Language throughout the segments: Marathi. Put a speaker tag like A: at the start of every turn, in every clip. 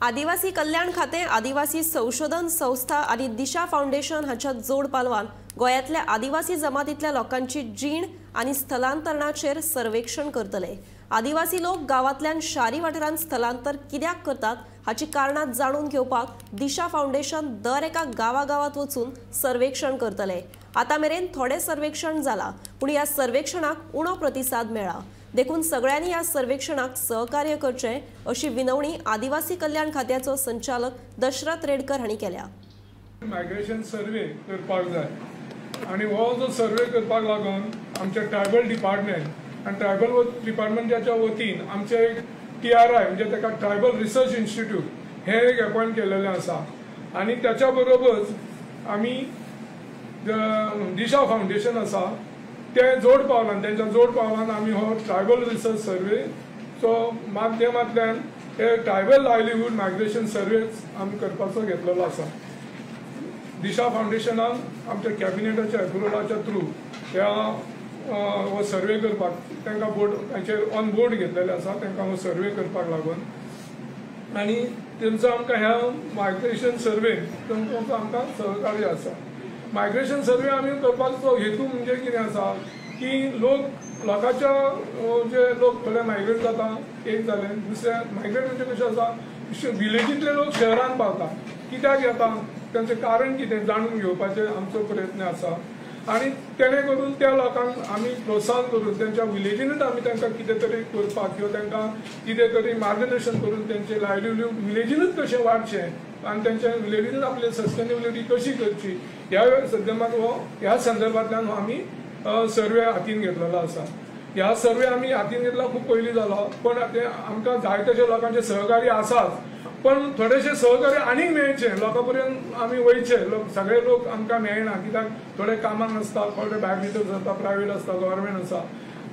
A: आदिवासी कल्याण खाते, आदिवासी संशोधन संस्था आणि दिशा फाउंडेशन हाच्या जोड पालवान गोयातल्या आदिवासी जमातीतल्या लोकांची जीण आणि स्थलांतरणाचेर सर्वेक्षण करतले। आदिवासी लोक गावातल्यान शारी वाठारांत स्थलांतर कित्याक करतात हाची कारणां जाणून घेवपाक दिशा फाउंडेशन दर एका गावागावात वचून सर्वेक्षण करतले। आता मेरेन थोडे सर्वेक्षण जाला, पण या सर्वेक्षणाक उणो प्रतिसाद मेळ्ळा। देखून सगळ्यांनी या सर्वेक्षणाक सहकार्य करचे अशी विनवणी आदिवासी कल्याण खात्याचो संचालक दशरथ रेडकर हांणी केल्या।
B: मायग्रेशन सर्वे करपाक जाय आणि हो जो सर्वे करपाक लागून आमचे ट्रायबल डिपार्टमेंट आणि ट्रायबल डिपार्टमेंटाच्या वतीन आमचे TRI म्हणजे ताका ट्रायबल रिसर्च इन्स्टिट्यूट हे एक अपॉइंट केलेले आसा आणि त्याच्या बरोबरच आमी दिशा फाउंडेशन आसा ते जोड पावलान त्यांच्या जोड पावलान आमी हो ट्रायबल रिसर्च सर्वे सो माध्यमांतल्यान हे ट्रायबल लायव्हलीहूड मायग्रेशन सर्वे आमी करपाचो घेतलेलो आसा। दिशा फाउंडेशनान आमच्या कॅबिनेटाच्या अप्रुवलाच्या थ्रू ह्या हो सर्वे करपाक तांकां बोर्ड तांचेर ऑन बोर्ड घेतलेले आसा, तांकां हो सर्वे करपाक लागून आनी तेंचो आमकां ह्या मायग्रेशन सर्वे तेंचो आमकां सहकार्य आसा। मायग्रेशन सर्वे आमी करपाचो हेतू म्हणजे कितें आसा की लोकांच्या जे लोक थोडे मायग्रेट जाता एक जाले, दुसरे मायग्रेट म्हणजे कशें आसा विलेजींतले लोक शहरांत पावता, कित्याक येता तांचें कारण कितें जाणून घेवपाचे आमचो प्रयत्न आसा आणि तेणे करून त्या लोकांक आमी प्रोत्साहन करून त्यांच्या विलेजीनूच आमी तांकां कितें तरी करपाक किंवा तांकां कितें तरी मार्गदर्शन करून तेंचे लायव्हलीहूड विलेजीनूच कशें वाडचें आणि त्यांच्या विलेजीनूच आपली सस्टेनेबिलिटी कशी करची ह्या संदर्भांतल्यान आमी सर्वे हातीन घेतलेलो आसा। ह्या सर्वे आमी हातीन घेतला खूब पयलीं जालो, पण ते आमकां जाय तशे लोकांचे सहकार्य आसाच, पण थोडेशे सहकार्य आनीक मेळचे लोकां पर्यंत आमी वयचे। सगळे लोक आमकां मेळना, कित्याक थोडे कामाक आसता, थोडे भायर भितर आसता, प्रायवेट आसता, गव्हर्मेंट आसा,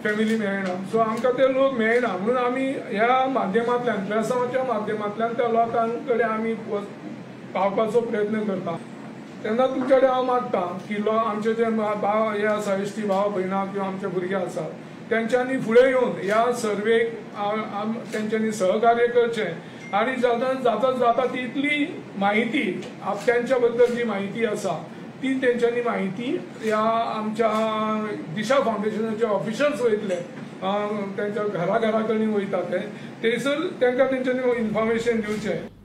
B: फॅमिली मेळना, सो आमकां ते लोक मेळना म्हणून आमी ह्या माध्यमांतल्यान प्रेसाच्या माध्यमांतल्यान त्या लोकां कडेन आमी पावपाचो प्रयत्न करता। तेन्ना तुमचे कडेन हांव मागतां की आमचे जे भाव हे आसा इश्टी भाव भयणां किंवा आमचे भुरगे आसात तेंच्यांनी फुडें येवन ह्या सर्वेक तेंच्यांनी सहकार्य करचें आणि जाता तितली माहिती त्यांच्या बद्दल जी माहिती आसा ती तेंच्यांनी माहिती ह्या आमच्या दिशा फाउंडेशनाचे ऑफिशल्स वयतले, त्यांच्या घरा कडेन वयता ते थंयसर तांकां तेंच्यांनी इन्फॉर्मेशन दिवचें।